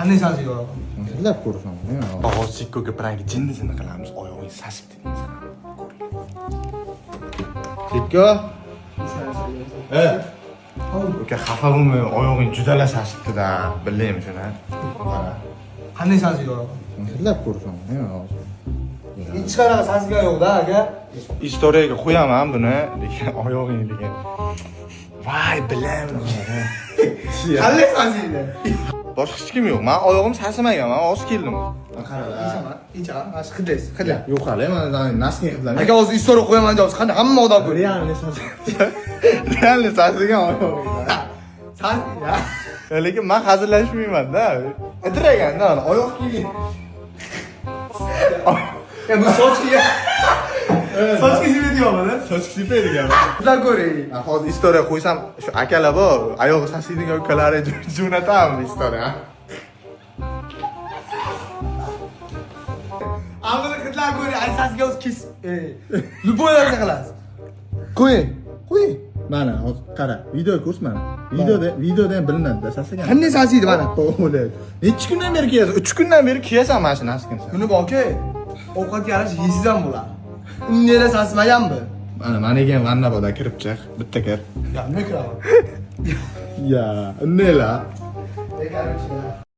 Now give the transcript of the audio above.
qanday sansiyor? Sizlar ko'rishamiz. Og'izchik ko'pirang jinni qilamiz, oyog'ingiz sasib dedingiz. Chekko. Uka xafa bo'lmay, oyog'ing juda sasibdi-da. Bilaymi shuni? Qara. Qanday sansiyor? Sizlar ko'rishamiz. Hech qanaqa sansigan yo'q-da, aka. Istoriyaga qo'yaman buni, lekin oyog'ing degan. Voy, bilaman. Qanday sansiydi? Boshqa hech kim yo'q. Men oyog'im sasimagan, men oz keldim. Qara. Ichaman, mana shu qillaysiz, qilay. Yo'q, hali men naskin qildim. Aka hozir istoriya qo'yaman deyapsiz. Qanday hamma odam ko'radi? Realni sasigan oyog'im. Sansiya. Lekin men hazillashmayman-da. Idiraganda, oyoq kiygan. Ya bu sochga. Sochga sepayapman-da. Soch sepaydigan. Sizlar ko'ring. Hozir istoriya qo'ysam, shu akalar bor, oyog'i sasiydigan ukalari jo'nataman istoriya. Ammo qizlar ko'ring, ay sansiga o'z kes. Luboylarga qilasiz. Qo'ying. Qo'ying. Mana, hozir qara, video ko'rs mana. Videoda ham bilinadi-da, sasagan. Qanday sansiydi mana? O'ladi. Necha kundan beri kiyasan? 3 kundan beri kiyasan mana shu naskin sen. Buni borki, ovqatga yarash yeysiz ham bo'ladi. Undan sansimaganmi? Mana meniga vanna borda kirib chiq, bitta kir. Ya, nima kiraman? Ya, nela? Bekarchi.